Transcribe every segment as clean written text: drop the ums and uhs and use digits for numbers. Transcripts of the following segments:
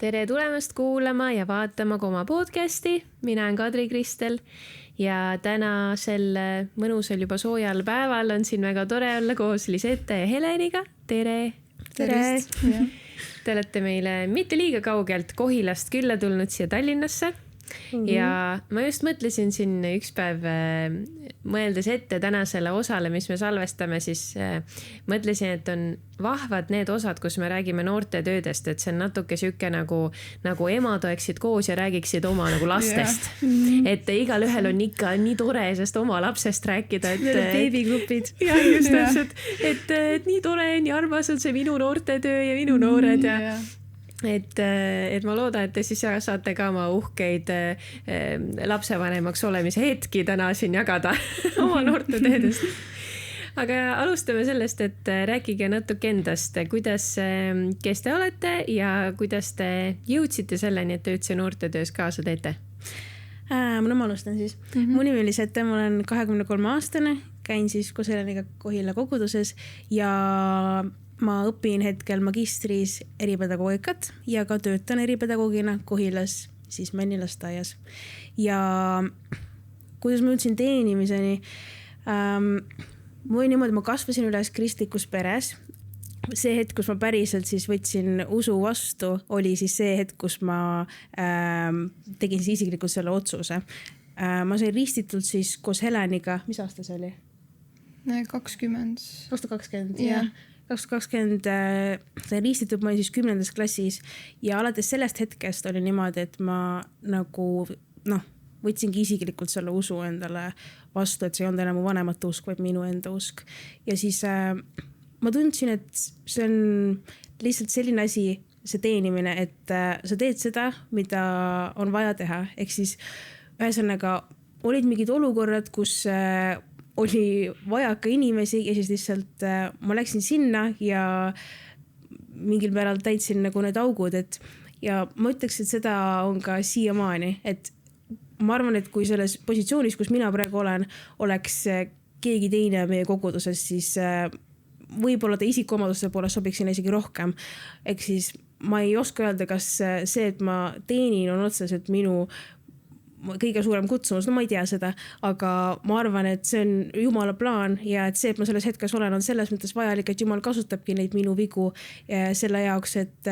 Tere tulemast kuulama ja vaatama Koma podcasti. Mina olen Kadri Kristel ja tänasel mõnusal juba soojal päeval on siin väga tore olla koos Lisette ja Heleniga. Tere! Tere! Te olete meile mitte liiga kaugelt Kohilast külla tulnud siia Tallinnasse. Ja ma just mõtlesin siin üks päev, mõeldes ette tänasele osale, mis me salvestame, siis mõtlesin, et on vahvad need osad, kus me räägime noorte töödest, et see on natuke süke nagu emad oleksid koos ja räägiksid oma nagu lastest. Et igal ühel on ikka nii tore sest oma lapsest rääkida. Babygrupid. Ja just täpselt, et nii tore, nii armas on see minu noorte töö ja minu noored ja et ma loodan, et te siis saate ka oma uhkeid lapsevanemaks olemise hetki täna siin jagada oma noorte teedest. Aga alustame sellest, et rääkige natuke endast, kes te olete ja kuidas te jõudsite selleni, et te üldse noorte töös kaasa teete? Ma alustan siis. Mu nimi oli Lisette, ma olen 23-aastane, käin siis koos Heleniga Kohila koguduses ja ma õpin hetkel magistris eripedagoogikat ja ka töötan eripedagoogina Kohilas, siis Männilasteaias. Ja kuidas ma jõudsin teenimiseni? Mul niimoodi, ma kasvasin üles kristlikus peres. See hetk, kus ma päriselt siis võtsin usu vastu, oli siis see hetk, kus ma tegin siis isiklikult selle otsuse. Ma sain ristitud siis koos Heleniga. Mis aasta see oli? 2020, jah. 2020 sai ristitud, ma olin siis 10. klassis ja alates sellest hetkest oli niimoodi, et ma nagu võtsingi isiklikult selle usu endale vastu, et see ei olnud enam mu vanemate usk, vaid minu enda usk. Ja siis ma tundsin, et see on lihtsalt selline asi, see teenimine, et sa teed seda, mida on vaja teha. Ehk siis ühesõnaga olid mingid olukorrad, kus oli vaja ka inimesi ja siis lihtsalt ma läksin sinna ja mingil määral täitsin nagu need augud, ja ma ütleks, et seda on ka siiamaani, et ma arvan, et kui selles positsioonis, kus mina praegu olen, oleks keegi teine meie koguduses, siis võib-olla ta isikuomaduste poole sobiks sinna isegi rohkem. Ehk siis ma ei oska öelda, kas see, et ma teenin, on otseselt minu kõige suurem kutsumus, ma ei tea seda, aga ma arvan, et see on Jumala plaan ja et see, et ma selles hetkes olen, on selles mõttes vajalik, et Jumal kasutabki neid minu vigu selle jaoks, et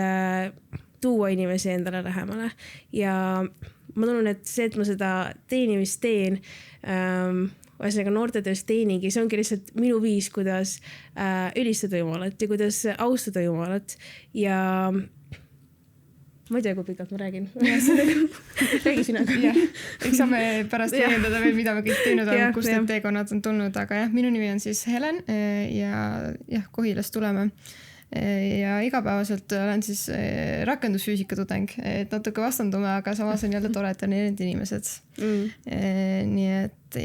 tuua inimesi endale lähemale. Ja ma tunnen, et see, et ma seda teenimist teen, ühesõnaga noortetöös teeningi, see ongi lihtsalt minu viis, kuidas ülistada Jumalat ja kuidas austada Jumalat ja ma ei tea, kui pikalt ma räägin. Räägi sina ka. Eks saame pärast täiendada veel, mida me kõik teinud on, kust need teekonnad on tulnud, aga minu nimi on siis Helen ja Kohilast tuleme. Ja igapäevaselt olen siis rakendusfüüsika tudeng, et natuke vastandume, aga samas on jälle tore, et on erinevad inimesed. Nii et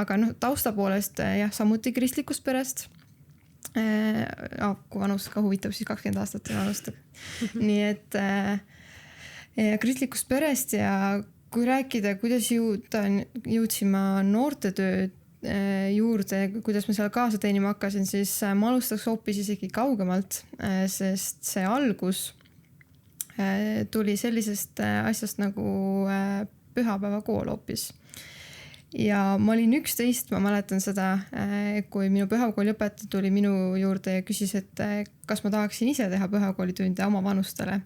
aga tausta poolest samuti kristlikust perest. Kui vanust ka huvitab, siis 20 aastat vanust. Nii et kristlikust perest ja kui rääkida, kuidas jõudsin ma noortetöö juurde, kuidas ma seal kaasa teenima hakkasin, siis ma alustaks hoopis isegi kaugemalt, sest see algus tuli sellisest asjast nagu pühapäevakool hoopis. Ja ma olin 11, ma mäletan seda, kui minu pühakooli õpetaja tuli minu juurde ja küsis, et kas ma tahaksin ise teha pühakoolitunde oma vanustele.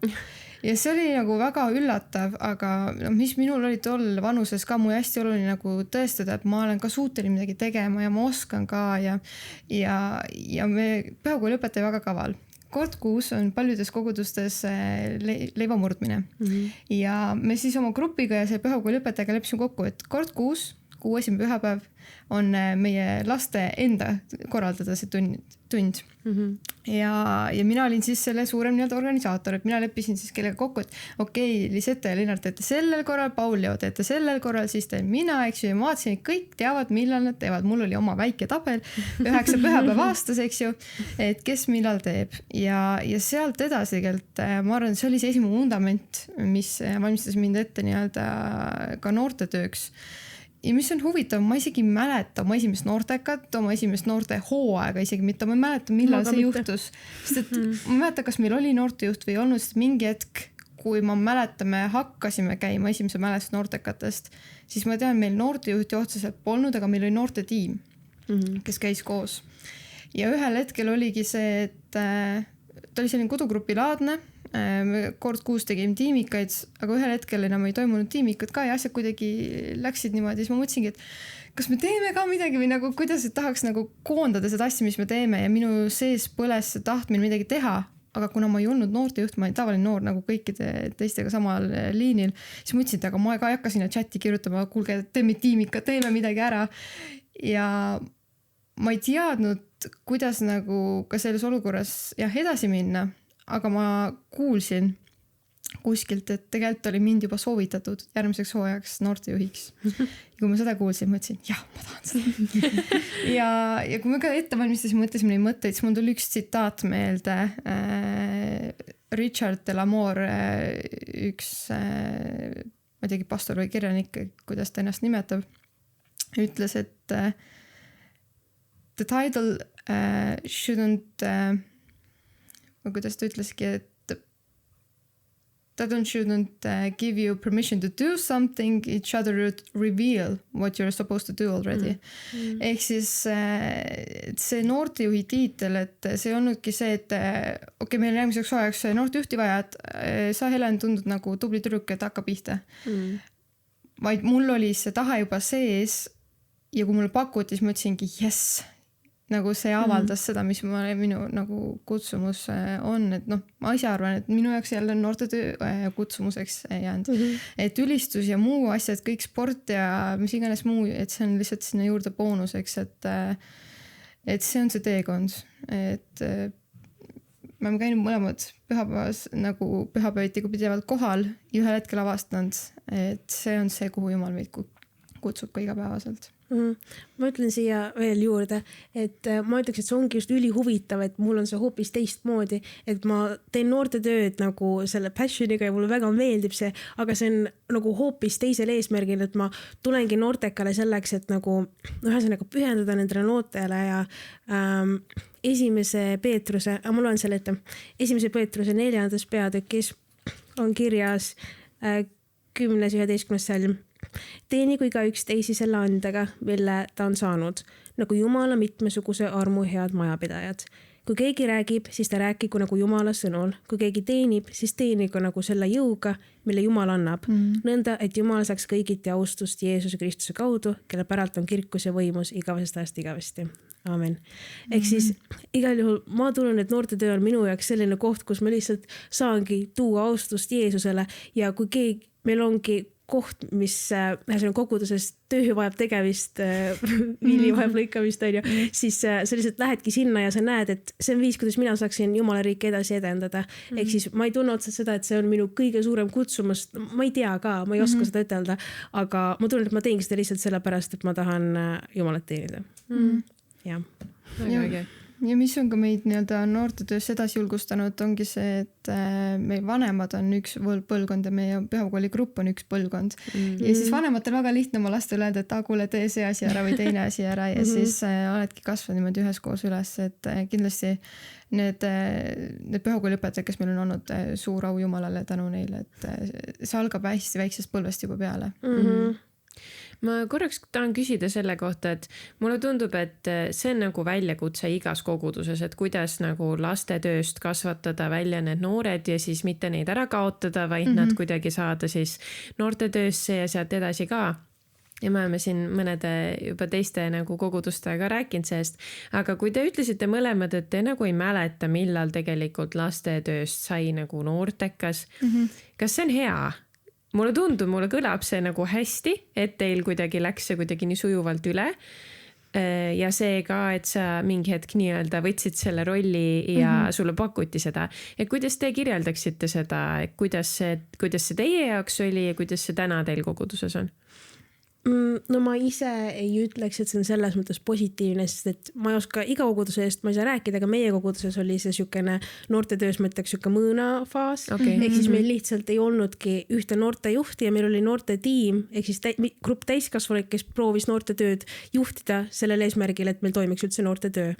Ja see oli nagu väga üllatav, aga mis minul oli tol vanuses ka mul hästi oluline nagu tõestada, et ma olen ka suuteline midagi tegema ja ma oskan ka ja me pühakooli õpetaja väga kaval. Kord kuus on paljudes kogudustes leivamurdmine. Ja me siis oma grupiga ja see pühakooli õpetajaga leppisime kokku, et kord kuus, esimene pühapäev on meie laste enda korraldada see tund. Ja mina olin siis selle suurem organisaator, et mina leppisin siis kellega kokku, et okei, Lisette ja Linnart teete sellel korral, Paul Leo teete sellel korral, siis teen mina, eks ju, ja ma vaatasin, et kõik teavad, millal nad teevad. Mul oli oma väike tabel, 9 pühapäev aastas, eks ju, et kes millal teeb. Ja sealt edasi tegelikult, ma arvan, see oli see esimene fundament, mis valmistas mind ette ka noortetööks. Ja mis on huvitav, ma isegi mäleta oma esimest noortekat, oma esimest noorte hooaega isegi mitte, ma mäleta, millal see juhtus. Sest et ma mäleta, kas meil oli noortejuht või olnud, sest mingi hetk kui ma mäletan, me hakkasime käima esimese mälestus noortekatest, siis ma tean, meil noortejuhti otseselt polnud, aga meil oli noortetiim, kes käis koos. Ja ühel hetkel oligi see, et ta oli selline kodugrupilaadne, kord kuus tegime tiimikaid, aga ühel hetkel enam ei toimunud tiimikad ka ja asjad kuidagi läksid niimoodi, siis ma mõtlesingi, et kas me teeme ka midagi või nagu kuidas tahaks nagu koondada seda asja, mis me teeme ja minu sees põles tahtmine midagi teha, aga kuna ma ei olnud noortejuht, ma olin tavaline noor nagu kõikide teistega samal liinil, siis mõtlesin, et aga ma ei hakka sinna chati kirjutama, kuulge, teeme tiimika, teeme midagi ära ja ma ei teadnud, kuidas nagu ka selles olukorras edasi minna, aga ma kuulsin kuskilt, et tegelikult oli mind juba soovitatud järgmiseks hooajaks noortejuhiks. Ja kui ma seda kuulsin, mõtlesin, jah, ma tahan seda. ja kui me ka ette valmistasime, mõtlesime neid mõtteid, siis mul tuli üks tsitaat meelde. Richard Delamore, üks, ma ei teagi, pastor või kirjanik, kuidas ta ennast nimetab, ütles, et the title shouldn't, kuidas ta ütleski, et that shouldn't give you permission to do something, it should reveal what you're supposed to do already. Ehk siis see noortejuhi tiitel, et see olnudki see, et okei, meil järgmiseks hooajaks noortejuhti vaja, et sa, Helen, tundud nagu tubli tüdruk, et hakka pihta. Vaid mul oli see tahe juba sees ja kui mulle pakuti, siis mõtlesingi, yes, nagu see avaldas seda, mis minu nagu kutsumus on, et ma ise arvan, et minu jaoks jälle noortetöö kutsumuseks jäänud. Et ülistus ja muu asjad, kõik sport ja mis iganes muu, et see on lihtsalt sinna juurde boonuseks, et see on see teekond, et me oleme käinud mõlemad pühapäevas nagu pühapäeviti kui pidevalt kohal ja ühel hetkel avastanud, et see on see, kuhu Jumal meid kutsub ka igapäevaselt. Ma ütlen siia veel juurde, et ma ütleks, et see ongi just ülihuvitav, et mul on see hoopis teistmoodi, et ma teen noortetööd nagu selle passioniga ja mulle väga meeldib see, aga see on nagu hoopis teisel eesmärgil, et ma tulengi noortekale selleks, et nagu ühesõnaga pühendada nendele noortele ja esimese Peetruse, ma loen selle ette, esimese Peetruse 4. peatükis on kirjas 10.11. salm. Teenigu igaüks teisi selle andega, mille ta on saanud, nagu Jumala mitmesuguse armu head majapidajad. Kui keegi räägib, siis ta rääkigu nagu Jumala sõnul. Kui keegi teenib, siis teenigu nagu selle jõuga, mille Jumal annab. Nõnda, et Jumal saaks kõigiti austust Jeesuse Kristuse kaudu, kelle päralt on kirkus ja võimus igavesest ajast igavesti. Aamen. Ehk siis igal juhul ma tunnen, et noortetöö on minu jaoks selline koht, kus ma lihtsalt saangi tuua austust Jeesusele ja kui keegi, meil ongi koht, mis koguduses töö vajab tegevist, viili vajab lõikamist, siis sa lihtsalt lähedki sinna ja sa näed, et see on viis, kuidas mina saaksin Jumala riiki edasi edendada. Ehk siis ma ei tunne otseselt seda, et see on minu kõige suurem kutsumus. Ma ei tea ka, ma ei oska seda ütelda, aga ma tunnen, et ma teengi seda lihtsalt sellepärast, et ma tahan Jumalat teenida. Ja. Ja mis on ka meid nii-öelda noortetöös edasi julgustanud, ongi see, et meie vanemad on üks põlvkond ja meie pühakooli grupp on üks põlvkond. Ja siis vanematel väga lihtne oma lastele öelda, et kuule, tee see asi ära või teine asi ära ja siis oledki kasvanud niimoodi üheskoos üles, et kindlasti need pühakooli õpetajad, kes meil on olnud, suur au Jumalale tänu neile, et see algab hästi väiksest põlvest juba peale. Ma korraks tahan küsida selle kohta, et mulle tundub, et see on nagu väljakutse igas koguduses, et kuidas nagu lastetööst kasvatada välja need noored ja siis mitte neid ära kaotada, vaid nad kuidagi saada siis noortetöösse ja sealt edasi ka. Ja me oleme siin mõnede juba teiste nagu kogudustega rääkinud sellest, aga kui te ütlesite mõlemad, et te nagu ei mäleta, millal tegelikult lastetööst sai nagu noortekas, kas see on hea? Mulle tundub, mulle kõlab see nagu hästi, et teil kuidagi läks see kuidagi nii sujuvalt üle ja see ka, et sa mingi hetk nii-öelda võtsid selle rolli ja sulle pakuti seda. Et kuidas te kirjeldaksite seda, kuidas see teie jaoks oli ja kuidas see täna teil koguduses on? No ma ise ei ütleks, et see on selles mõttes positiivne, sest et ma ei oska iga koguduse eest, ma ei saa rääkida, aga meie koguduses oli see siukene noortetöös, ma ütleks siuke mõõnafaas. Ehk siis meil lihtsalt ei olnudki ühte noortejuhti ja meil oli noortetiim, ehk siis grupp täiskasvanuid, kes proovis noortetööd juhtida sellel eesmärgil, et meil toimiks üldse noortetöö.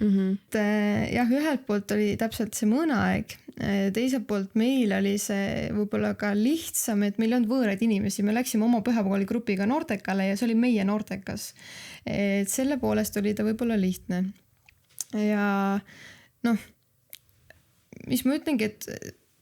Jah, ühelt poolt oli täpselt see mõõnaaeg, teiselt poolt meil oli see võib-olla ka lihtsam, et meil ei olnud võõraid inimesi, me läksime oma pühapäevakooli grupiga noortekale ja see oli meie noortekas. Et selle poolest oli ta võib-olla lihtne. Ja noh, mis ma ütlengi, et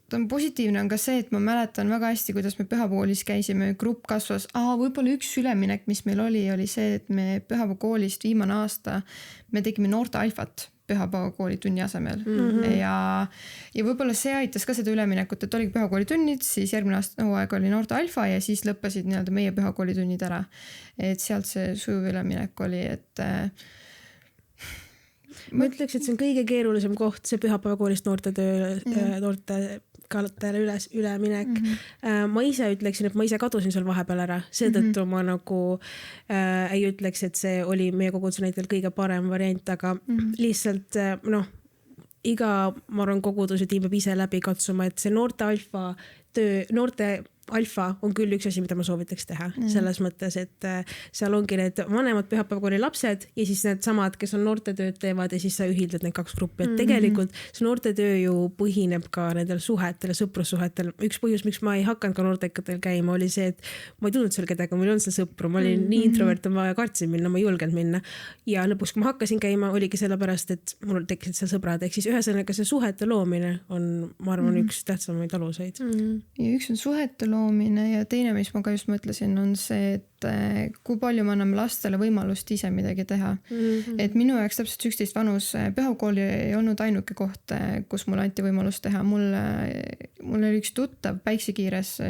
ta on positiivne on ka see, et ma mäletan väga hästi, kuidas me pühapäevakoolis käisime, grupp kasvas. Võib-olla üks üleminek, mis meil oli see, et me pühapäevakoolist viimane aasta me tegime noorte alfat pühapäevakooli tunni asemel. Ja võib-olla see aitas ka seda üleminekut, et oligi pühapäevakooli tunnid, siis järgmine aasta hooaeg oli noorte alfa ja siis lõppesid nii-öelda meie pühapäevakooli tunnid ära. Et sealt see sujuv üleminek oli, et ma ütleks, et see on kõige keerulisem koht, see pühapäevakoolist noortekatele üleminek. Ma ise ütleksin, et ma ise kadusin seal vahepeal ära. Seetõttu ma nagu ei ütleks, et see oli meie koguduse näitel kõige parem variant, aga lihtsalt iga, ma arvan, koguduse tiim peab ise läbi katsuma, et see noorte alfa on küll üks asi, mida ma soovitaks teha. Selles mõttes, et seal ongi need vanemad pühapäevakooli lapsed ja siis need samad, kes on noortetööd teevad ja siis sa ühildad need kaks gruppi. Et tegelikult see noortetöö ju põhineb ka nendel suhetel ja sõprussuhetel. Üks põhjus, miks ma ei hakanud ka noortekatel käima, oli see, et ma ei tulnud seal kedagi, mul ei olnud seal sõpru, ma olin nii introvert, ma kartsin minna, ma ei julgenud minna. Ja lõpuks, kui ma hakkasin käima, oligi sellepärast, et mul tekkisid seal sõbrad. Ehk siis ühesõnaga see suhete loomine on, ma arvan, üks tähtsamaid aluseid. Ja üks on suhete loomine ja teine, mis ma ka just mõtlesin, on see, et kui palju me anname lastele võimalust ise midagi teha. Et minu jaoks täpselt 11 vanus pühapäevakool ei olnud ainuke koht, kus mulle anti võimalust teha. Mul oli üks tuttav Päiksekiires,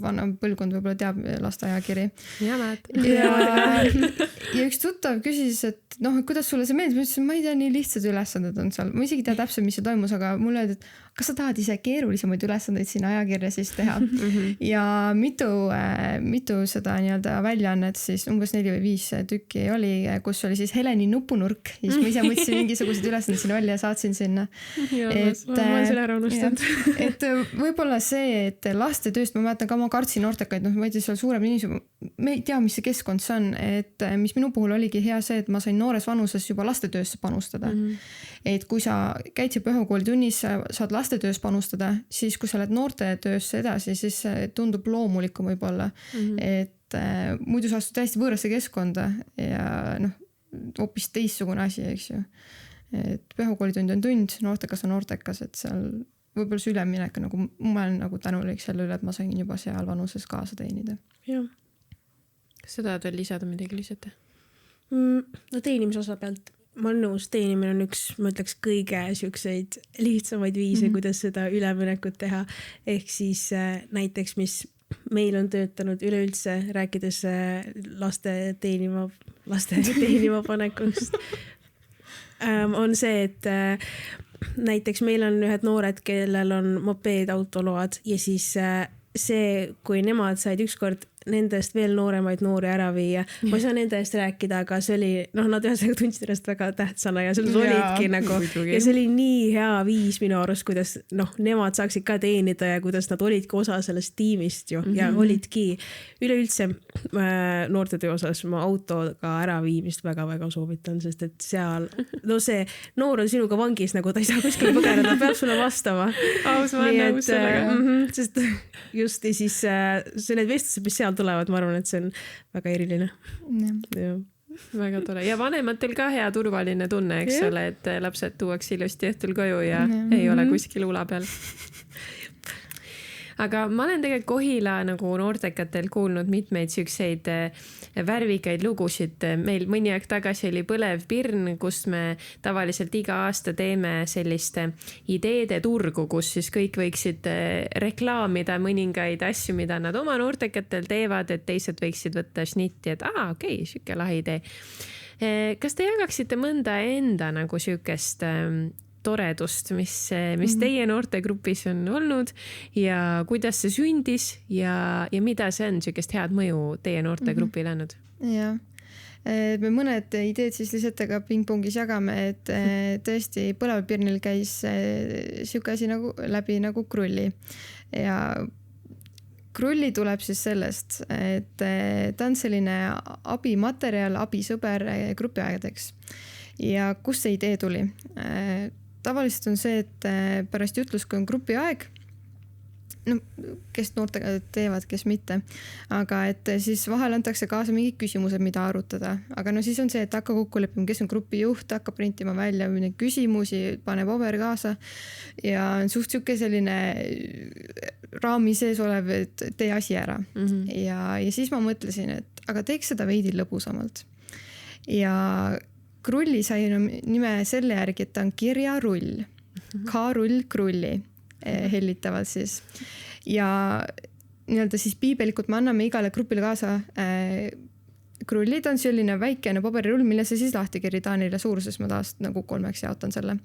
vana põlvkond võib-olla teab lasteaiakiri. Ja näed. Ja üks tuttav küsis, et kuidas sulle see meeldib? Ma ütlesin, ma ei tea, nii lihtsad ülesanded on seal. Ma isegi tea täpselt, mis see toimus, aga mulle öeldi, et kas sa tahad ise keerulisemaid ülesandeid siin ajakirja siis teha? Ja mitu seda nii-öelda väljaannet siis umbes 4 või 5 tükki oli, kus oli siis Heleni nupunurk. Ja siis ma ise mõtlesin mingisugused ülesanded sinna välja ja saatsin sinna. Ma olen selle ära unustanud. Et võib-olla see, et laste tööst, ma mäletan ka, ma kartsin noortekaid, ma ei tea, seal suurem inimesed, me ei tea, mis see keskkond see on, et mis minu puhul oligi hea see, et ma sain noores vanuses juba lastetöösse panustada. Et kui sa käid see pühapäevakooli tunnis, saad lastetöös panustada, siis kui sa oled noortetöösse edasi, siis tundub loomulikum võib-olla. Et muidu sa astud täiesti võõrasse keskkonda ja hoopis teistsugune asi, eks ju. Et pühapäevakoolitund on tund, noortekas on noortekas, et seal võib-olla see üleminek ma olen tänulik selle üle, et ma sain juba seal vanuses kaasa teenida. Jah. Kas sa tahad veel lisada midagi lisada? Teenimise osa pealt. Ma olen nõus, teenimine on üks, ma ütleks, kõige siukseid lihtsamaid viise, kuidas seda üleminekut teha. Ehk siis näiteks, mis meil on töötanud üleüldse, rääkides laste teenima panekust, on see, et näiteks meil on ühed noored, kellel on mopeedautoload ja siis see, kui nemad said ükskord nendest veel nooremaid noori ära viia. Ma ei saa nende eest rääkida, aga see oli, nad ühesõnaga tundsid ennast väga tähtsana ja selles olidki ja see oli nii hea viis minu arust, kuidas nemad saaksid ka teenida ja kuidas nad olidki osa sellest tiimist ju ja olidki üleüldse noortetöö osas ma autoga ära viimist väga-väga soovitan, sest et seal, see noor on sinuga vangis, ta ei saa kuskile põgeneda, ta peab sulle vastama. Aus, ma olen nõus sellega. Sest just ja siis need vestlused, mis seal tulevad, ma arvan, et see on väga eriline. Ja. Väga tore. Ja vanematel ka hea turvaline tunne, eks ole, et lapsed tuuakse ilusti õhtul koju ja ei ole kuskil ula peal. Aga ma olen tegelikult Kohila noortekatel kuulnud mitmeid siukseid värvikaid lugusid. Meil mõni aeg tagasi oli Põlev Pirn, kus me tavaliselt iga aasta teeme sellist ideede turgu, kus siis kõik võiksid reklaamida mõningaid asju, mida nad oma noortekatel teevad, et teised võiksid võtta šnitti, et okei, siuke lahe idee. Kas te jagaksite mõnda enda siukest toredust, mis teie noortegrupis on olnud ja kuidas see sündis ja mida see on siukest head mõju teie noortegrupile andnud? jah. Me mõned ideed siis Lisetega pingpongis jagame, et tõesti Põleval Pirnil käis siuke asi läbi nagu krulli ja krulli tuleb siis sellest, et ta on selline abimaterjal, abisõber grupiaegadeks. Ja kust see idee tuli? Tavaliselt on see, et pärast jutlus, kui on grupiaeg, no, kes noortega teevad, kes mitte. Aga et siis vahel antakse kaasa mingid küsimused, mida arutada. Aga no siis on see, et hakka kokku leppima, kes on grupi juht, hakka printima välja neid küsimusi, pane paberi kaasa. Ja on suht siuke selline raami sees olev, et tee asi ära. Ja siis ma mõtlesin, et aga teeks seda veidi lõbusamalt. Ja krulli sai nime selle järgi, et ta on kirjarull. K-rull krulli. Hellitavad siis. Ja nii-öelda siis piibelikult me anname igale grupile kaasa krulli. Ta on selline väikene paberirull, mille see siis lahti kiri Taanile suuruses. Ma taas nagu 3 jaotan selle.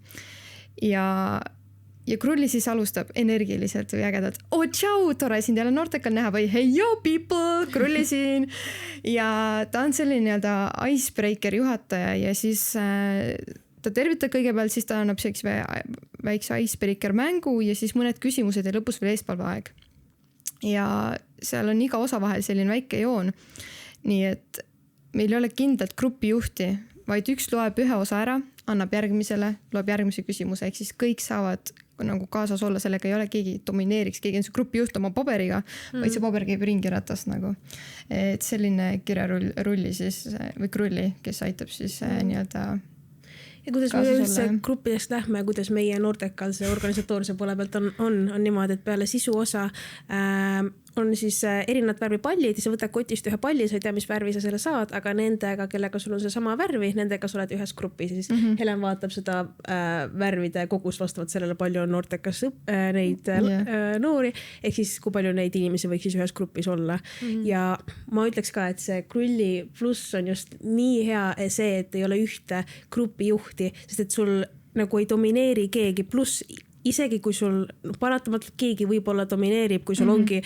Ja krulli siis alustab energiliselt või ägedalt. Oh, tšau, tore sind jälle noortekal näha või hey, yo people, krulli siin. Ja ta on selline nii-öelda icebreaker juhataja ja siis ta tervitab kõigepealt, siis ta annab väikse icebreaker mängu ja siis mõned küsimused ja lõpus veel eespalveaeg. Ja seal on iga osa vahel selline väike joon. Nii et meil ei ole kindlalt grupijuhti, vaid üks loeb ühe osa ära, annab järgmisele, loeb järgmise küsimuse, ehk siis kõik saavad nagu kaasas olla, sellega ei ole keegi domineeriks, keegi on see grupijuht oma paberiga, vaid see paber käib ringiratast nagu. Et selline kirjarulli siis, või krulli, kes aitab siis nii-öelda ja kuidas me üldse gruppidest lähme, kuidas meie noortekal see organisatoorse poole pealt on niimoodi, et peale sisu osa on siis erinevad värvi pallid ja sa võtad kotist ühe palli, sa ei tea, mis värvi sa selle saad, aga nendega, kellega sul on see sama värvi, nendega sa oled ühes grupis ja siis Helen vaatab seda värvide kogus vastavalt sellele palju on noortekas neid noori, ehk siis kui palju neid inimesi võiks siis ühes grupis olla. Ja ma ütleks ka, et see krulli pluss on just nii hea see, et ei ole ühte grupijuhti, sest et sul nagu ei domineeri keegi, pluss isegi kui sul paratamatult keegi võib-olla domineerib, kui sul ongi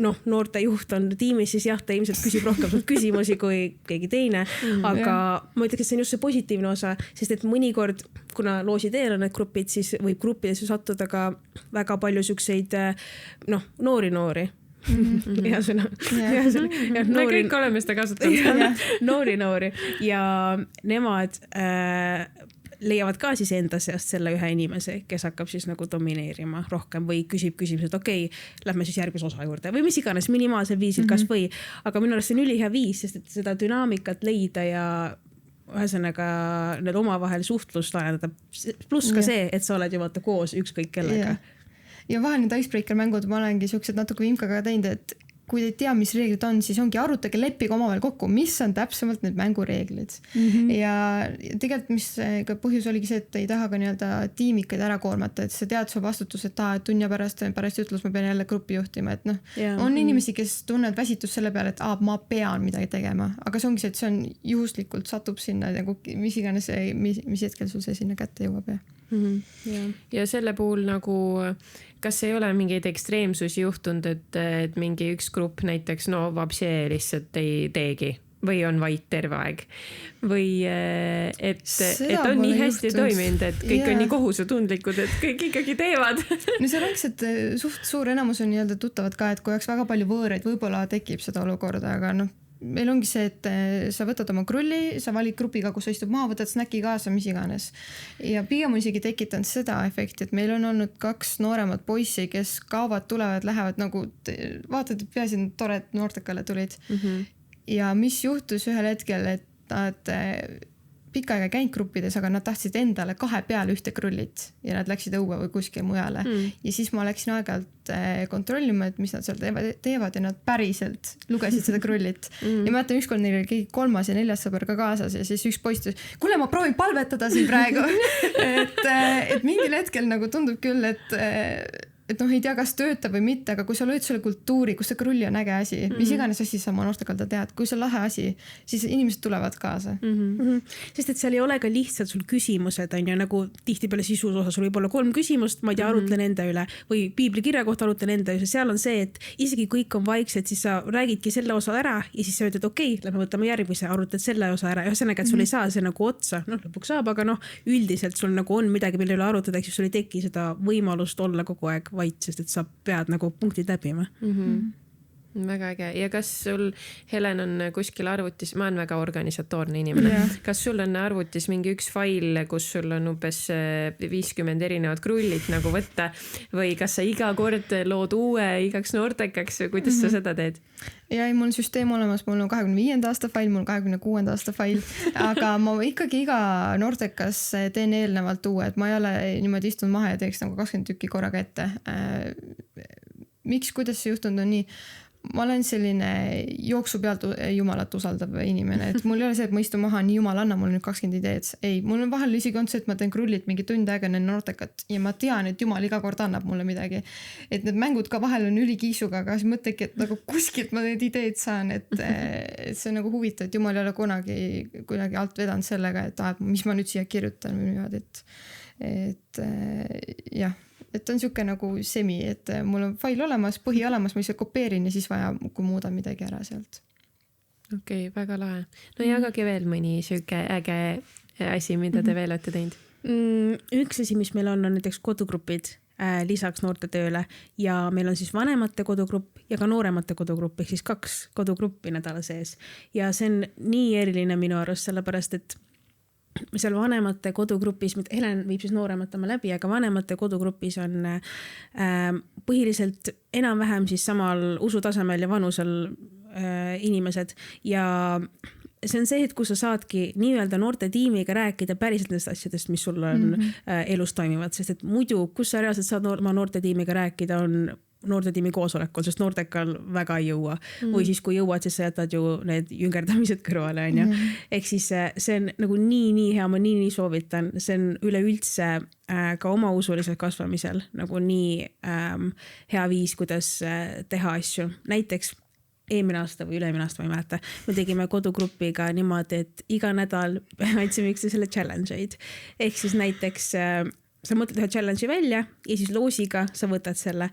noorte juht on tiimis, siis jah, ta ilmselt küsib rohkem sult küsimusi kui keegi teine, aga ma ütleks, et see on just see positiivne osa, sest et mõnikord, kuna loosi teel on need grupid, siis võib gruppides ju sattuda ka väga palju sükseid noori. Hea sõna. Me kõik oleme seda kasutanud. Noori ja nemad leiavad ka siis enda seast selle ühe inimese, kes hakkab siis nagu domineerima rohkem või küsib küsimused, okei, lähme siis järgmise osa juurde või mis iganes minimaalsel viisil kas või, aga minu arust see on ülihea viis, sest et seda dünaamikat leida ja ühesõnaga need omavahel suhtlust lahendada, pluss ka see, et sa oled ju vaata koos ükskõik kellega. Ja vahel need icebreaker mängud ma olengi siuksed natuke Vimkaga teinud, et kui te ei tea, mis reeglid on, siis ongi arutage, leppige omavahel kokku, mis on täpsemalt need mängureeglid. Ja tegelikult mis ka põhjus oligi see, et ei taha ka nii-öelda tiimikaid ära koormata, et sa tead su vastutus, et tunja pärast jutlus ma pean jälle gruppi juhtima, et on inimesi, kes tunnevad väsitus selle peale, et ma pean midagi tegema, aga see ongi see, et see on juhuslikult satub sinna nagu mis iganes, mis hetkel sul see sinna kätte jõuab. Ja selle puhul nagu kas ei ole mingeid ekstreemsusi juhtunud, et mingi üks grupp näiteks vapsi lihtsalt ei teegi või on vait terve aeg või et on nii hästi toiminud, et kõik on nii kohusetundlikud, et kõik ikkagi teevad. No see oleks, et suht suur enamus on nii-öelda tuttavad ka, et kui oleks väga palju võõreid, võib-olla tekib seda olukorda, aga meil ongi see, et sa võtad oma krulli, sa valid grupiga, kus sa istub maha, võtad snäki kaasa, mis iganes. Ja pigem on isegi tekitanud seda efekti, et meil on olnud 2 nooremat poissi, kes kaovad, tulevad, lähevad nagu, vaatad, et peaasi on tore, et noortekale tulid. Ja mis juhtus ühel hetkel, et nad pikka aega käinud gruppides, aga nad tahtsid endale 2 peale ühte krullit ja nad läksid õue või kuskil mujale. Ja siis ma läksin aeg-ajalt kontrollima, et mis nad seal teevad ja nad päriselt lugesid seda krullit. Ja ma mäletan, ükskord neil oli keegi 3. ja 4. sõber ka kaasas ja siis üks poiss ütles, kuule, ma proovin palvetada siin praegu. et mingil hetkel nagu tundub küll, et et noh, ei tea, kas töötab või mitte, aga kui sa lööd selle kultuuri, kus see krulli on äge asi, mis iganes asi sa oma noortekalda tead, kui see on lahe asi, siis inimesed tulevad kaasa. Sest et seal ei ole ka lihtsalt sul küsimused, on ju, nagu tihtipeale sisus osa, sul võib olla 3 küsimust, ma ei tea, arutlen enda üle või piiblikirja kohta arutlen enda üle, seal on see, et isegi kõik on vaiksed, siis sa räägidki selle osa ära ja siis sa ütled, okei, lähme võtame järgmise, arutled selle osa ära. Ühesõnaga, et sul ei saa see nagu otsa, noh, lõpuks saab, aga noh, üldiselt sul nagu on midagi, mille üle arutada, eks sul ei teki seda võimalust olla kogu aeg vait, sest et sa pead nagu punktid läbima. Väga äge. Ja kas sul, Helen, on kuskil arvutis, ma olen väga organisatoorne inimene, kas sul on arvutis mingi üks fail, kus sul on umbes 50 erinevat krullit nagu võtta või kas sa iga kord lood uue igaks noortekaks või kuidas sa seda teed? Ja ei, mul on süsteem olemas, mul on 25. aasta fail, mul on 26. aasta fail, aga ma ikkagi iga noortekas teen eelnevalt uue, et ma ei ole niimoodi istunud maha ja teeks nagu 20 tükki korraga ette. Miks, kuidas see juhtunud on nii? Ma olen selline jooksu pealt jumalat usaldav inimene, et mul ei ole see, et ma istun maha, nii jumal, anna mulle nüüd 20 ideed. Ei, mul on vahel isegi on see, et ma teen krullit mingi tund aega enne noortekat ja ma tean, et jumal iga kord annab mulle midagi. Et need mängud ka vahel on ülikiisuga, aga siis mõtlegi, et nagu kuskilt ma need ideed saan, et see on nagu huvitav, et jumal ei ole kunagi alt vedanud sellega, et mis ma nüüd siia kirjutan või niimoodi, et jah. Et on siuke nagu semi, et mul on fail olemas, põhi olemas, ma ise kopeerin ja siis vaja, kui muudan midagi ära sealt. Okei, väga lahe. No jagage veel mõni siuke äge asi, mida te veel olete teinud. Üks asi, mis meil on näiteks kodugrupid lisaks noortetööle ja meil on siis vanemate kodugrupp ja ka nooremate kodugrupp, ehk siis 2 kodugruppi nädala sees. Ja see on nii eriline minu arust, sellepärast et seal vanemate kodugrupis, Helen viib siis noorematama läbi, aga vanemate kodugrupis on põhiliselt enam-vähem siis samal usutasemel ja vanusel inimesed ja see on see, et kus sa saadki nii-öelda noorte tiimiga rääkida päriselt nendest asjadest, mis sul on elus toimivad, sest et muidu, kus sa reaalselt saad oma noorte tiimiga rääkida, on noortetiimi koosolekul, sest noortekal väga ei jõua. Või siis kui jõuad, siis sa jätad ju need jüngerdamised kõrvale, on ju. Ehk siis see on nagu nii hea, ma nii soovitan. See on üleüldse ka oma usulisel kasvamisel nagu nii hea viis, kuidas teha asju. Näiteks eelmine aasta või üle-eelmine aasta, ma ei mäleta, me tegime kodugrupiga niimoodi, et iga nädal andsime üksteisele challenge'id. Ehk siis näiteks sa mõtled ühe challenge'i välja ja siis loosiga sa võtad selle.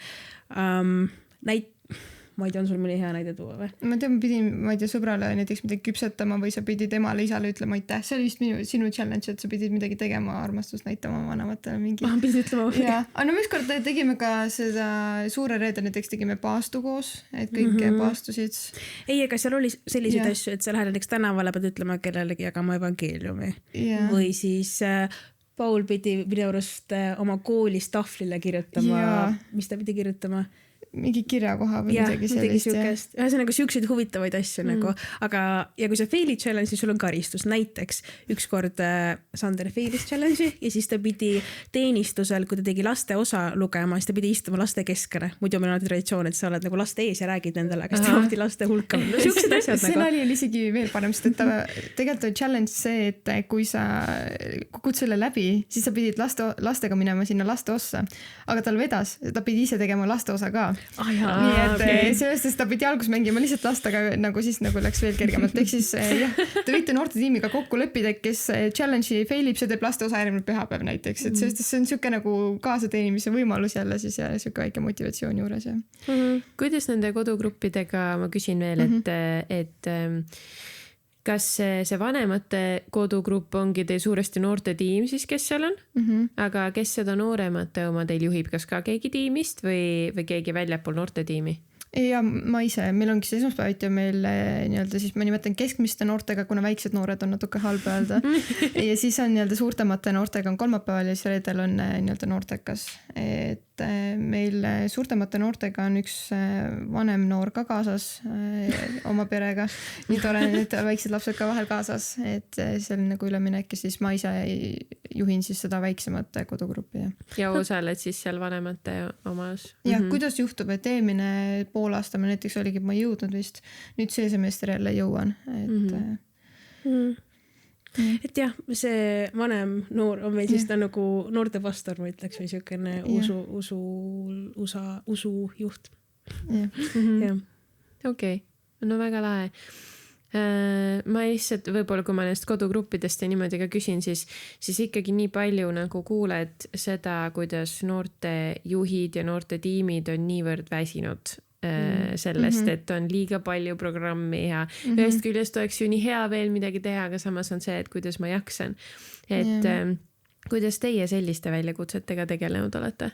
Ma ei tea, on sul mõni hea näide tuua või? Ma tean, ma ei tea, sõbrale näiteks midagi küpsetama või sa pidid emale, isale ütlema aitäh. See oli vist sinu challenge, et sa pidid midagi tegema, armastust näitama vanematele mingi. Pidid ütlema või? Ja, aga no ükskord tegime ka seda suure reedel, näiteks tegime paastu koos, et kõik paastusid. Ei, ega seal oli selliseid asju, et sa lähed näiteks tänavale, pead ütlema kellelegi jagama evangeeliumi. Või siis Paul pidi minu arust oma koolis tahvlile kirjutama. Mis ta pidi kirjutama? Mingi kirjakoha või midagi sellist. Ühesõnaga siukseid huvitavaid asju nagu, aga ja kui sa failid challenge, siis sul on karistus. Näiteks ükskord Sander failis challenge'i ja siis ta pidi teenistusel, kui ta tegi laste osa lugema, siis ta pidi istuma laste keskele. Muidu meil on traditsioon, et sa oled nagu laste ees ja räägid nendele, aga siis ta ohti laste hulka. No siuksed asjad nagu. See nali oli isegi veel parem, sest et tegelikult on challenge see, et kui sa kukud selle läbi, siis sa pidid lastega minema sinna laste ossa. Aga tal vedas, ta pidi ise tegema laste osa ka. Nii et sellest ta pidi alguses mängima lihtsalt lastega, nagu siis nagu läks veel kergemalt. Ehk siis jah, te võite noorte tiimiga kokku leppida, kes challenge'i failib, see teeb laste osa järgmine pühapäev näiteks. Et sellest see on siuke nagu kaasateenimise võimalus jälle siis ja siuke väike motivatsioon juures. Kuidas nende kodugruppidega, ma küsin veel, et kas see vanemate kodugrupp ongi teil suuresti noorte tiim siis, kes seal on? Aga kes seda nooremate oma teil juhib? Kas ka keegi tiimist või keegi väljapool noorte tiimi? Ja ma ise, meil ongi see esmaspäeviti on meil nii-öelda siis ma nimetan keskmiste noortega, kuna väiksed noored on natuke halb öelda. Ja siis on nii-öelda suurtemate noortega on kolmapäeval ja siis reedel on nii-öelda noortekas. Et meil suurtemate noortega on üks vanem noor ka kaasas oma perega. Nii tore, et väiksed lapsed ka vahel kaasas. Et see on nagu üleminek ja siis ma ise juhin siis seda väiksemat kodugruppi. Ja osaled siis seal vanemate omas? Ja kuidas juhtub, et eelmine pool aasta ma näiteks oligi, et ma ei jõudnud vist. Nüüd see semester jälle jõuan. et jah, see vanem noor on meil siis ta nagu noorte pastor, ma ütleks, või siukene usujuht. Okei, no väga lahe. Ma lihtsalt võib-olla, kui ma nendest kodugruppidest ja niimoodi ka küsin, siis ikkagi nii palju nagu kuuled seda, kuidas noorte juhid ja noorte tiimid on niivõrd väsinud sellest, et on liiga palju programmi ja ühest küljest oleks ju nii hea veel midagi teha, aga samas on see, et kuidas ma jaksan. Et kuidas teie selliste väljakutsetega tegelenud olete?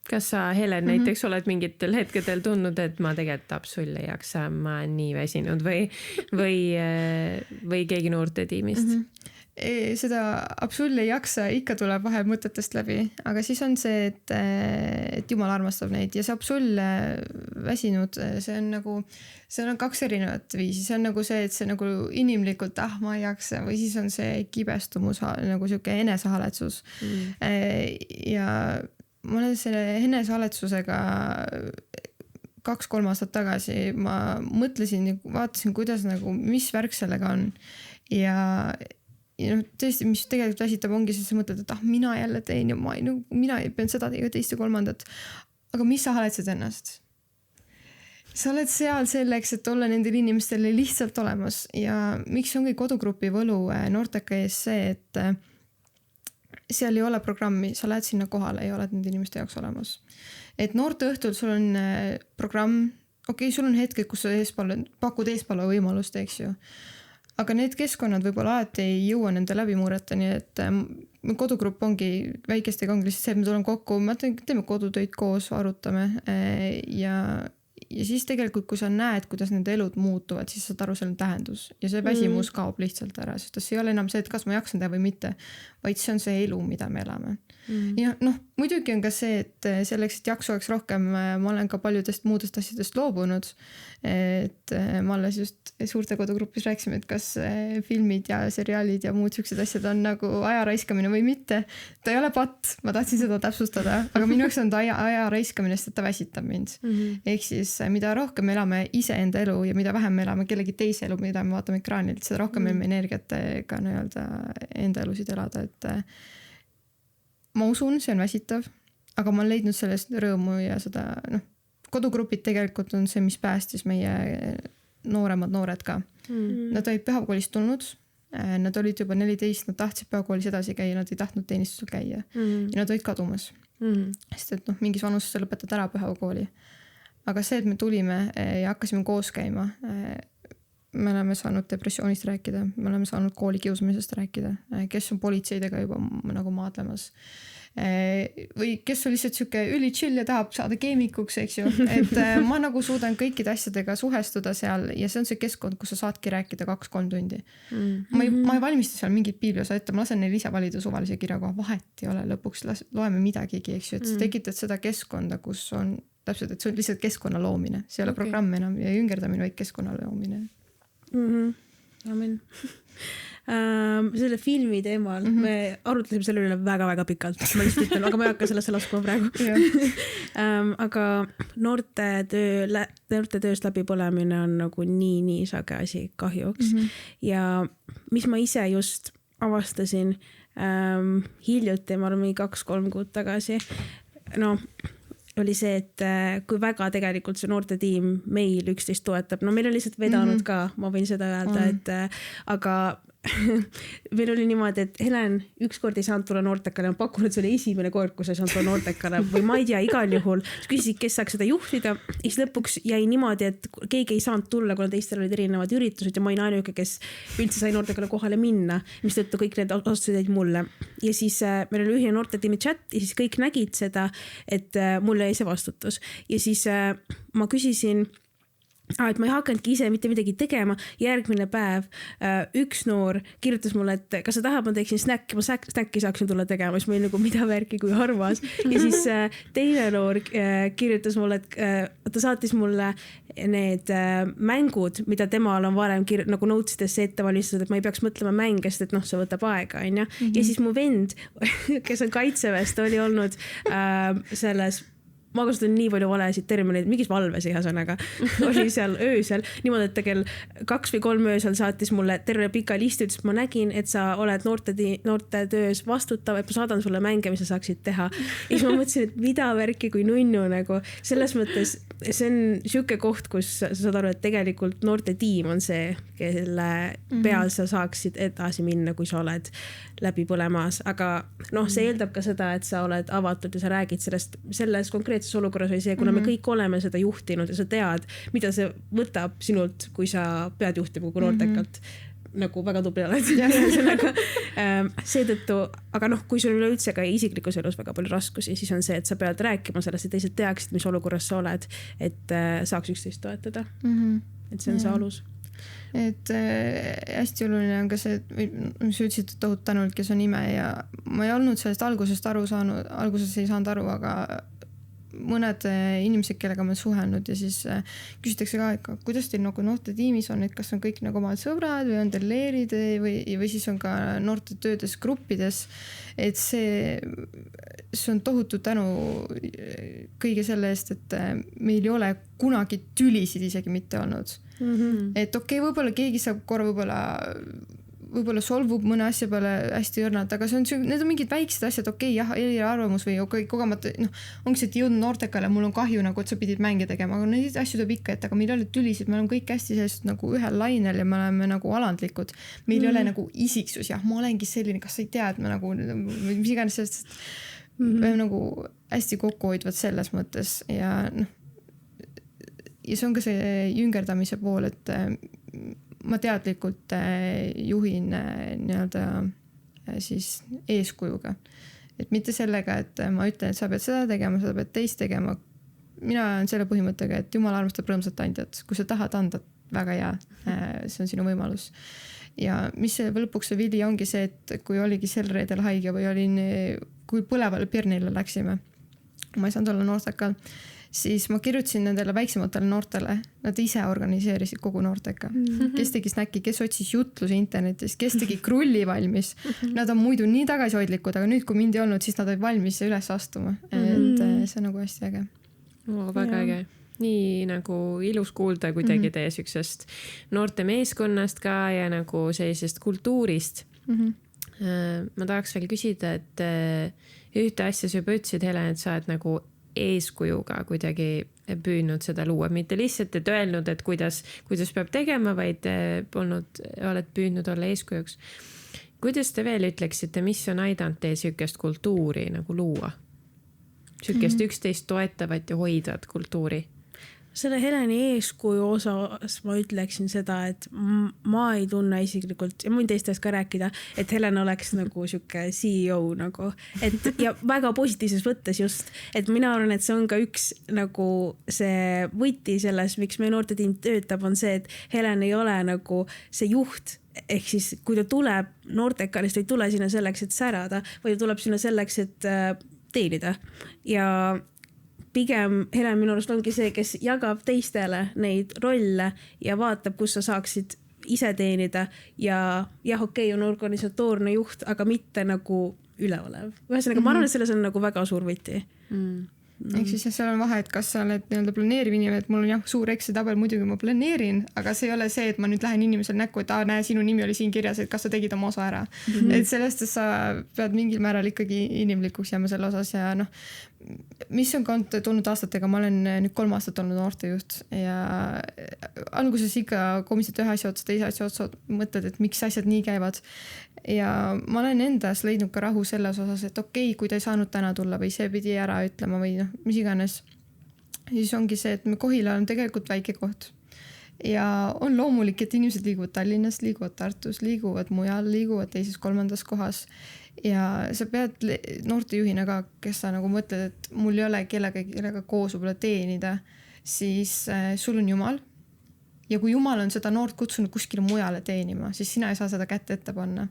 Kas sa, Helen, näiteks oled mingitel hetkedel tundnud, et ma tegelikult absoluutselt ei jaksa, ma olen nii väsinud või keegi noorte tiimist? Seda absoluutselt ei jaksa, ikka tuleb vahel mõtetest läbi, aga siis on see, et Jumal armastab neid ja see absoluutselt väsinud, see on kaks erinevat viisi. See on nagu see, et see nagu inimlikult, ma ei jaksa, või siis on see kibestumus, nagu siuke enesehaletsus. Ja ma olen selle enesehaletsusega 2-3 aastat tagasi, ma mõtlesin, vaatasin, kuidas nagu, mis värk sellega on. Ja tõesti, mis tegelikult väsitab, ongi siis mõtled, et mina jälle teen ja mina pean seda tegema teist ja kolmandat. Aga mis sa haletsed ennast? Sa oled seal selleks, et olla nendel inimestele lihtsalt olemas. Ja miks ongi kodugrupi võlu noorteka ees see, et seal ei ole programmi, sa lähed sinna kohale ja oled nende inimeste jaoks olemas. Et noorte õhtul sul on programm, sul on hetked, kus sa pakud eespoole võimalust, eks ju. Aga need keskkonnad võib-olla alati ei jõua nende läbi murreta, nii et kodugrupp ongi väikestega ongi lihtsalt see, et me tuleme kokku, teeme kodutöid koos, arutame ja siis tegelikult, kui sa näed, kuidas nende elud muutuvad, siis saad aru selle tähendus ja see väsimus kaob lihtsalt ära, sest see ei ole enam see, et kas ma jaksan teha või mitte, vaid see on see elu, mida me elame. Ja muidugi on ka see, et selleks, et jaksu oleks rohkem, ma olen ka paljudest muudest asjadest loobunud, et ma alles just suurte kodugrupis rääkisime, et kas filmid ja seriaalid ja muud siuksed asjad on nagu aja raiskamine või mitte. Ta ei ole patt, ma tahtsin seda täpsustada, aga minu jaoks on ta aja raiskamine, sest ta väsitab mind. Ehk siis mida rohkem me elame ise enda elu ja mida vähem me elame kellegi teise elu, mida me vaatame ekraanilt, seda rohkem me energiat ka nii-öelda enda elusid elada, et ma usun, see on väsitav, aga ma olen leidnud sellest rõõmu ja seda, kodugrupid tegelikult on see, mis päästis meie nooremad noored ka. Nad olid pühakoolist tulnud, nad olid juba 14, nad tahtsid pühakoolis edasi käia, nad ei tahtnud teenistusel käia ja nad olid kadumas. Sest et mingis vanuses sa lõpetad ära pühakooli. Aga see, et me tulime ja hakkasime koos käima, me oleme saanud depressioonist rääkida, me oleme saanud koolikiusamisest rääkida, kes on politseidega juba nagu maadlemas. Või kes on lihtsalt siuke üli chill ja tahab saada keemikuks, eks ju. Et ma nagu suudan kõikide asjadega suhestuda seal ja see on see keskkond, kus sa saadki rääkida 2-3 tundi. Ma ei valmista seal mingit piibliosa ette, ma lasen neil ise valida suvalise kirjakoha, vahet ei ole, lõpuks loeme midagigi, eks ju, et sa tekitad seda keskkonda, kus on täpselt, et see on lihtsalt keskkonna loomine, see ei ole programm enam ja jüngerdamine, vaid keskkonna loomine. Amen. Selle filmi teemal me arutlesime selle üle väga-väga pikalt, ma lihtsalt ütlen, aga ma ei hakka sellesse laskuma praegu. Aga noorte tööst läbipõlemine on nagu nii sage asi kahjuks. Ja mis ma ise just avastasin hiljuti, ma arvan 2-3 kuud tagasi, oli see, et kui väga tegelikult see noorte tiim meil üksteist toetab. Meil on lihtsalt vedanud ka, ma võin seda öelda, et aga meil oli niimoodi, et Helen ükskord ei saanud tulla noortekale, ma pakun, et see oli esimene kord, kus ei saanud tulla noortekale või ma ei tea, igal juhul. Küsisid, kes saaks seda juhtida. Ja siis lõpuks jäi niimoodi, et keegi ei saanud tulla, kuna teistel olid erinevad üritused ja ma olin ainuke, kes üldse sai noortekale kohale minna, mis tõttu kõik need otsused jäid mulle. Ja siis meil oli ühine noortetiimi chat ja siis kõik nägid seda, et mulle jäi see vastutus. Ja siis ma küsisin, et ma ei hakanudki ise mitte midagi tegema. Järgmine päev üks noor kirjutas mulle, et kas sa tahad, ma teeksin snäkki, ma snäkki saaksin tulla tegema, siis ma olin nagu mida värki, kui harvas. Ja siis teine noor kirjutas mulle, et ta saatis mulle need mängud, mida temal on varem nagu notes'idesse ette valmistatud, et ma ei peaks mõtlema mänge, sest et see võtab aega. Ja siis mu vend, kes on kaitseväest, oli olnud selles ma kasutan nii palju valesid termineid, mingis valves ühesõnaga oli seal öösel niimoodi, et ta kell 2 või 3 öösel saatis mulle terve pika listi, ütles, et ma nägin, et sa oled noorte töös vastutav, et ma saadan sulle mänge, mis sa saaksid teha. Ja siis ma mõtlesin, et mida värki kui nunnu nagu. Selles mõttes see on siuke koht, kus sa saad aru, et tegelikult noorte tiim on see, kelle peal sa saaksid edasi minna, kui sa oled läbi põlemaas. Aga noh, see eeldab ka seda, et sa oled avatud ja sa räägid selles konkreetses olukorras või see, kuna me kõik oleme seda juhtinud ja sa tead, mida see võtab sinult, kui sa pead juhtima kogu noortekalt. Nagu väga tubli oled. Seetõttu, aga noh, kui sul üleüldse ka isiklikus elus väga palju raskusi, siis on see, et sa pead rääkima sellest, et teised teaksid, mis olukorras sa oled, et saaks üksteist toetada. Et see on see alus. Et hästi oluline on ka see, mis ütlesid, et tohutu tänulik, kes on ime ja ma ei olnud sellest alguses ei saanud aru, aga mõned inimesed, kellega ma olen suhelnud ja siis küsitakse ka, et kuidas teil nagu noorte tiimis on, et kas on kõik nagu omad sõbrad või on teil leerid või siis on ka noorte töödes gruppides, et see on tohutu tänu kõige selle eest, et meil ei ole kunagi tülisid isegi mitte olnud. Et okei, võib-olla keegi saab korra võib-olla solvub mõne asja peale hästi õrnalt, aga need on mingid väiksed asjad, jah, arvamus või kogemata, ongi see, et jõudnud noortekale, mul on kahju, nagu, et sa pidid mänge tegema, aga neid asju tuleb ikka, et aga meil ei ole tülisid, me oleme kõik hästi sellest nagu ühel lainel ja me oleme nagu alandlikud. Meil ei ole nagu isiksus, jah, ma olengi selline, kas sa ei tea, et me nagu, mis iganes sellest, me nagu hästi kokkuhoidvad selles mõttes ja see on ka see jüngerdamise pool, et ma teadlikult juhin nii-öelda siis eeskujuga. Et mitte sellega, et ma ütlen, et sa pead seda tegema, sa pead teist tegema. Mina olen selle põhimõttega, et Jumal armastab rõõmsat andjat. Kui sa tahad anda, väga hea, see on sinu võimalus. Ja mis lõpuks see vili ongi see, et kui oligi sel reedel haige või kui põlevale Pirnile läksime, ma ei saanud olla noortekal, siis ma kirjutasin nendele väiksematele noortele, nad ise organiseerisid kogu noorteka. Kes tegi snäki, kes otsis jutlusi internetis, kes tegi krulli valmis. Nad on muidu nii tagasihoidlikud, aga nüüd, kui mind ei olnud, siis nad olid valmis üles astuma. Et see on nagu hästi äge. Väga äge. Nii nagu ilus kuulda kuidagi teie süksest noorte meeskonnast ka ja nagu sellisest kultuurist. Ma tahaks veel küsida, et ühte asja sa juba ütlesid, Helen, et sa oled nagu eeskujuga kuidagi püüdnud seda luua. Mitte lihtsalt, et öelnud, et kuidas peab tegema, vaid oled püüdnud olla eeskujuks. Kuidas te veel ütleksite, mis on aidanud teie sükest kultuuri nagu luua? Sükest üksteist toetavat ja hoidvat kultuuri? Selle Heleni eeskuju osas ma ütleksin seda, et ma ei tunne isiklikult, ja ma võin teistest ka rääkida, et Helen oleks nagu siuke CEO nagu, et ja väga positiivses võttes just, et mina arvan, et see on ka üks nagu see võti selles, miks meie noortetiim töötab, on see, et Helen ei ole nagu see juht, ehk siis kui ta tuleb noortekalist, ei tule sinna selleks, et särada, või ta tuleb sinna selleks, et teenida ja pigem Helen minu arust ongi see, kes jagab teistele neid rolle ja vaatab, kus sa saaksid ise teenida ja jah, okei, on organisatoorne juht, aga mitte nagu üleolev. Ühesõnaga, ma arvan, et selles on nagu väga suur võti. Ehk siis seal on vahe, et kas sa oled nii-öelda planeeriv inimene, et mul on jah suur Exceli tabel, muidugi ma planeerin, aga see ei ole see, et ma nüüd lähen inimesele näkku, et näe, sinu nimi oli siin kirjas, et kas sa tegid oma osa ära. Et sellest sa pead mingil määral ikkagi inimlikuks jääma selle osas ja mis on ka tulnud aastatega, ma olen nüüd 3 aastat olnud noortejuht ja alguses ikka komistad ühe asja otsa, teise asja otsa, mõtled, et miks asjad nii käivad. Ja ma olen endas leidnud ka rahu selles osas, et okei, kui ta ei saanud täna tulla või see pidi ära ütlema või mis iganes, siis ongi see, et me Kohila on tegelikult väike koht. Ja on loomulik, et inimesed liiguvad Tallinnas, liiguvad Tartus, liiguvad mujal, liiguvad teises, 3. kohas. Ja sa pead noortejuhina ka, kes sa nagu mõtled, et mul ei ole kellega koos võib-olla teenida, siis sul on Jumal. Ja kui Jumal on seda noort kutsunud kuskile mujale teenima, siis sina ei saa seda kätte ette panna.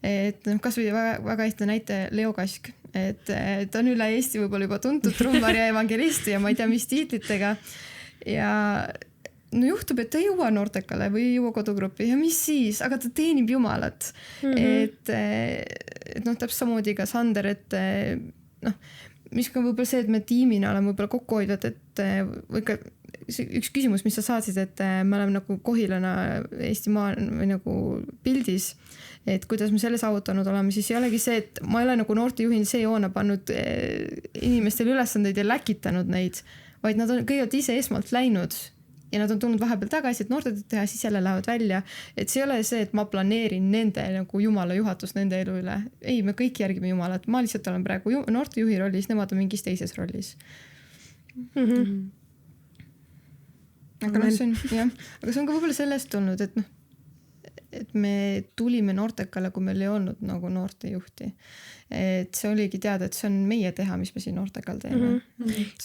Et kas või väga hästi näite Leo Kask, et ta on üle Eesti võib-olla juba tuntud trummar ja evangelist ja ma ei tea, mis tiitlitega. Ja no juhtub, et ta ei jõua noortekale või ei jõua kodugruppi ja mis siis, aga ta teenib Jumalat. Et täpselt samamoodi ka Sander, et mis ka võib-olla see, et me tiimina oleme võib-olla kokku hoidvad, et või ka üks küsimus, mis sa saatsid, et me oleme nagu Kohilana Eestimaa või nagu pildis, et kuidas me selle saavutanud oleme, siis ei olegi see, et ma ei ole nagu noortejuhina see joona pannud inimestele ülesandeid ja läkitanud neid, vaid nad on kõigepealt ise esmalt läinud ja nad on tulnud vahepeal tagasi, et noortetööd teha, siis jälle lähevad välja. Et see ei ole see, et ma planeerin nende nagu Jumala juhatust nende elu üle. Ei, me kõik järgime Jumalat. Ma lihtsalt olen praegu noortejuhi rollis, nemad on mingis teises rollis. Aga see on, jah. Aga see on ka võib-olla sellest tulnud, et me tulime noortekale, kui meil ei olnud nagu noortejuhti. Et see oligi teada, et see on meie teha, mis me siin noortekal teeme.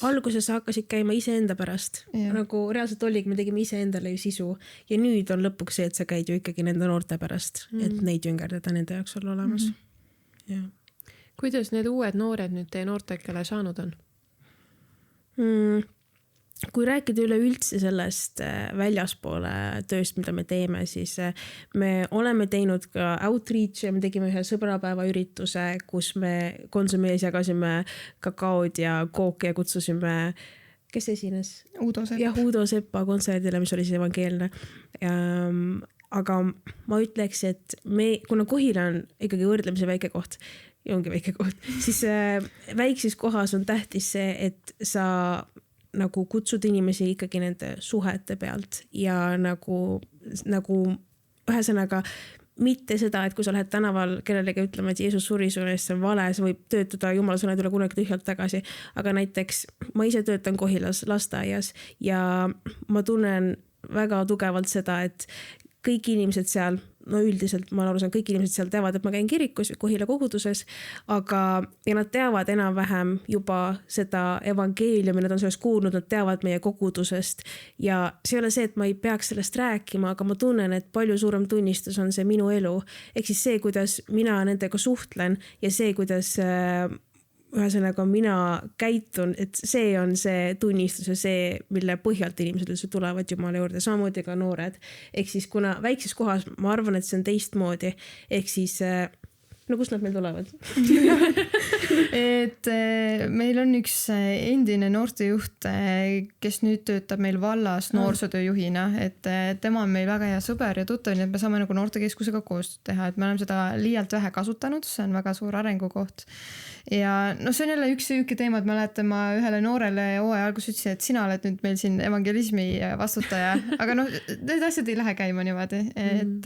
Alguses hakkasid käima iseenda pärast. Nagu reaalselt oligi, me tegime iseendale ju sisu. Ja nüüd on lõpuks see, et sa käid ju ikkagi nende noorte pärast, et neid jüngerdada nende jaoks olla olemas. Ja. Kuidas need uued noored nüüd teie noortekale saanud on? Kui rääkida üleüldse sellest väljaspoole tööst, mida me teeme, siis me oleme teinud ka outreach'i, me tegime ühe sõbrapäeva ürituse, kus me Konsumis jagasime kakaod ja kooke ja kutsusime, kes esines? Uudo Sepp. Jah, Uudo Seppa kontserdile, mis oli siis evangeelne. Aga ma ütleks, et kuna Kohila on ikkagi võrdlemisi väike koht, ja ongi väike koht, siis väikses kohas on tähtis see, et sa nagu kutsud inimesi ikkagi nende suhete pealt ja nagu ühesõnaga mitte seda, et kui sa lähed tänaval kellelegi ütlema, et Jeesus suri su eest, see on vale, see võib töötada, Jumala sõna ei tule kunagi tühjalt tagasi, aga näiteks ma ise töötan Kohilas lasteaias ja ma tunnen väga tugevalt seda, et kõik inimesed seal, no üldiselt ma aru saan, kõik inimesed seal teavad, et ma käin kirikus Kohila koguduses, ja nad teavad enam-vähem juba seda evangeeliumi, nad on sellest kuulnud, nad teavad meie kogudusest ja see ei ole see, et ma ei peaks sellest rääkima, aga ma tunnen, et palju suurem tunnistus on see minu elu. Ehk siis see, kuidas mina nendega suhtlen ja see, kuidas ühesõnaga mina käitun, et see on see tunnistus ja see, mille põhjalt inimesed üldse tulevad Jumala juurde, samamoodi ka noored. Ehk siis kuna väikses kohas ma arvan, et see on teistmoodi, ehk siis no kust nad meil tulevad? Et meil on üks endine noortejuht, kes nüüd töötab meil vallas noorsootööjuhina, et tema on meil väga hea sõber ja tuttav, nii et me saame nagu noortekeskusega koostööd teha, et me oleme seda liialt vähe kasutanud, see on väga suur arengukoht. Ja no see on jälle üks teema, et mäletan ma ühele noorele hooaja alguses ütlesin, et sina oled nüüd meil siin evangelismi vastutaja, aga noh, need asjad ei lähe käima niimoodi, et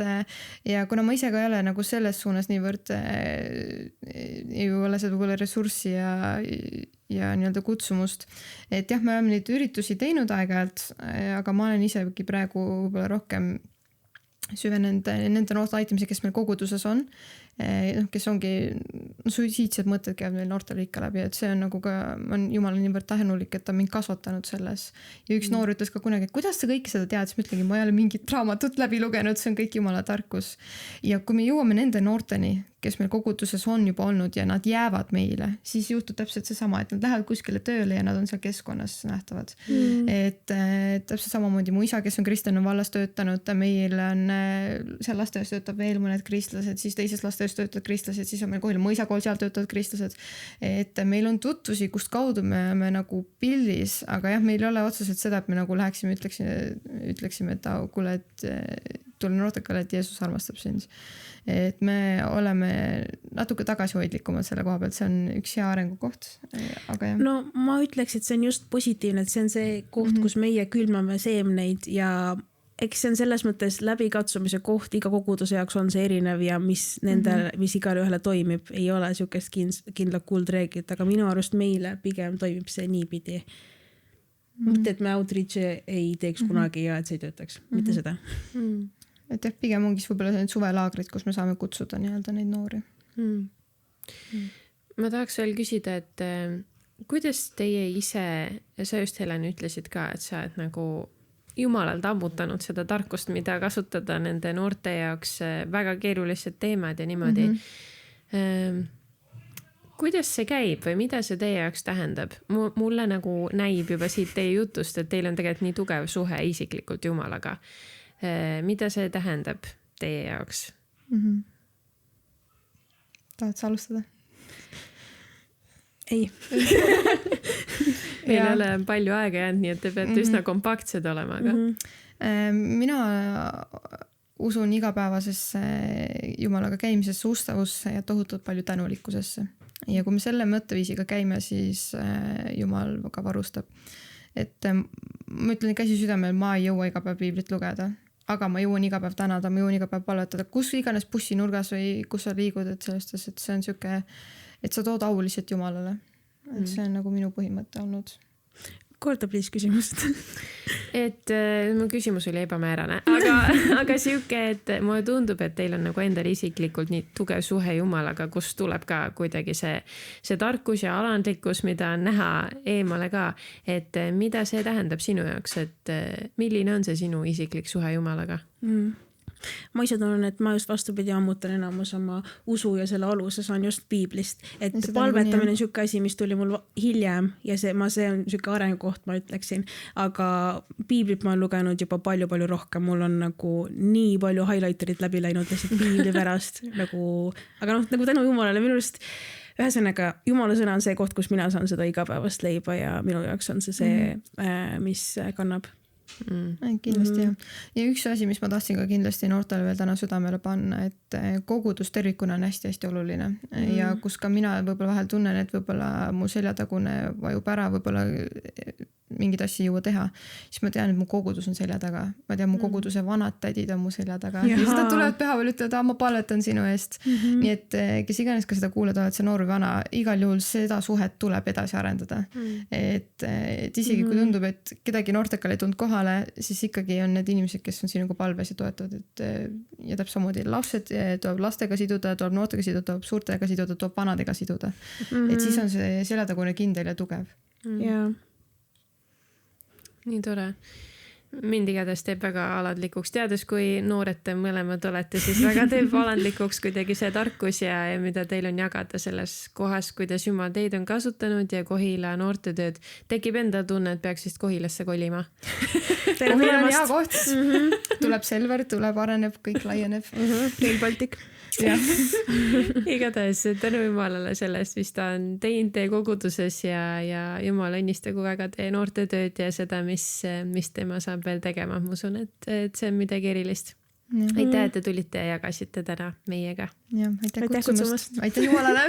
ja kuna ma ise ka ei ole nagu selles suunas niivõrd ei ole seda võib-olla ressurssi ja nii-öelda kutsumust, et jah, me oleme neid üritusi teinud aeg-ajalt, aga ma olen isegi praegu võib-olla rohkem süvenenud nende noorte aitamise, kes meil koguduses on, kes ongi suitsiidsed mõtted käivad meil noortele ikka läbi, et see on nagu ka, ma olen Jumala niivõrd tänulik, et ta mind kasvatanud selles. Ja üks noor ütles ka kunagi, et kuidas sa kõike seda tead, siis ma ütlengi, ma ei ole mingit raamatut läbi lugenud, see on kõik Jumala tarkus. Ja kui me jõuame nende noorteni, kes meil koguduses on juba olnud ja nad jäävad meile, siis juhtub täpselt seesama, et nad lähevad kuskile tööle ja nad on seal keskkonnas nähtavad. Et täpselt samamoodi mu isa, kes on kristlane vallas töötanud, meil on seal lasteaias töötab veel mõned kristlased, siis teises lasteaias töötavad kristlased, siis on meil Kohila mõisakool, seal töötavad kristlased. Et meil on tutvusi, kust kaudu me oleme nagu pildis, aga jah, meil ei ole otseselt seda, et me nagu läheksime, ütleksime, et kuule, et tule noortekale, et Jeesus armastab sind. Et me oleme natuke tagasihoidlikumad selle koha pealt, see on üks hea arengukoht, aga jah. No ma ütleks, et see on just positiivne, et see on see koht, kus meie külmame seemneid ja eks see on selles mõttes läbikatsumise koht, iga koguduse jaoks on see erinev ja mis nendel, mis igale ühele toimib, ei ole siukest kindla kuldreeglit, aga minu arust meile pigem toimib see niipidi. Mitte, et me outreach'i ei teeks kunagi ja et see ei töötaks, mitte seda. Et jah, pigem ongi võib-olla need suvelaagrid, kus me saame kutsuda nii-öelda neid noori. Ma tahaks veel küsida, et kuidas teie ise, sa just Helen ütlesid ka, et sa oled nagu Jumalalt ammutanud seda tarkust, mida kasutada nende noorte jaoks väga keerulised teemad ja niimoodi. Kuidas see käib või mida see teie jaoks tähendab? Mulle nagu näib juba siit teie jutust, et teil on tegelikult nii tugev suhe isiklikult Jumalaga. Mida see tähendab teie jaoks? Tahad sa alustada? ei. Meil ei ole palju aega jäänud, nii et te peate üsna kompaktsed olema, aga mina usun igapäevasesse Jumalaga käimisesse, ustavusse ja tohutult palju tänulikkusesse. Ja kui me selle mõtteviisiga käime, siis Jumal ka varustab. Et ma ütlen käsi südamel, ma ei jõua iga päev piiblit lugeda, aga ma jõuan iga päev tänada, ma jõuan iga päev palvetada, kus iganes bussinurgas või kus sa liigud, et sellest, et see on siuke, et sa tood au lihtsalt Jumalale. Et see on nagu minu põhimõte olnud. Korda please küsimust. Et mu küsimus oli ebamäärane, aga siuke, et mulle tundub, et teil on nagu endal isiklikult nii tugev suhe Jumalaga, kus tuleb ka kuidagi see tarkus ja alandlikkus, mida on näha eemale ka, et mida see tähendab sinu jaoks, et milline on see sinu isiklik suhe Jumalaga? Ma ise tunnen, et ma just vastupidi ammutan enamus oma usu ja selle aluse saan just piiblist, et palvetamine on siuke asi, mis tuli mul hiljem ja see on siuke arengukoht, ma ütleksin, aga piiblit ma olen lugenud juba palju-palju rohkem, mul on nagu nii palju highlighterid läbi läinud lihtsalt piibli pärast nagu, aga nagu tänu Jumalale minu arust ühesõnaga, Jumala sõna on see koht, kus mina saan seda igapäevast leiba ja minu jaoks on see, mis kannab. Kindlasti jah. Ja üks asi, mis ma tahtsin ka kindlasti noortele veel täna südamele panna, et kogudus tervikuna on hästi-hästi oluline ja kus ka mina võib-olla vahel tunnen, et võib-olla mu seljatagune vajub ära, võib-olla mingid asju ei jõua teha, siis ma tean, et mu kogudus on selja taga. Ma tean, mu koguduse vanad tädid on mu selja taga. Ja siis nad tulevad pühapäeval ütlevad, ma palvetan sinu eest. Nii et kes iganes ka seda kuuled, oled see noor või vana, igal juhul seda suhet tuleb edasi arendada. Et isegi kui tundub, et kedagi noortekal ei tund kohale, siis ikkagi on need inimesed, kes on sinuga palves ja toetavad. Ja täpselt samamoodi lapsed tuleb lastega siduda, tuleb noortega siduda, tuleb suurtega siduda, tuleb vanadega siduda. Et siis on see seljatagune kindel ja tugev. Jaa. Nii tore. Mind igatahes teeb väga alandlikuks. Teades, kui noored te mõlemad olete, siis väga teeb alandlikuks kuidagi see tarkus ja mida teil on jagada selles kohas, kuidas Jumal teid on kasutanud ja Kohila noortetööd. Tekib enda tunne, et peaks vist Kohilasse kolima. Kohila on hea koht. Tuleb Selver, tuleb areneb, kõik laieneb. Rail Baltic. Igatahes tänu Jumalale sellest, mis ta on teinud teie koguduses ja Jumal õnnistagu väga teie noortetööd ja seda, mis tema saab veel tegema. Ma usun, et see on midagi erilist. Aitäh, et te tulite ja jagasite täna meiega. Aitäh kutsumast. Aitäh Jumalale.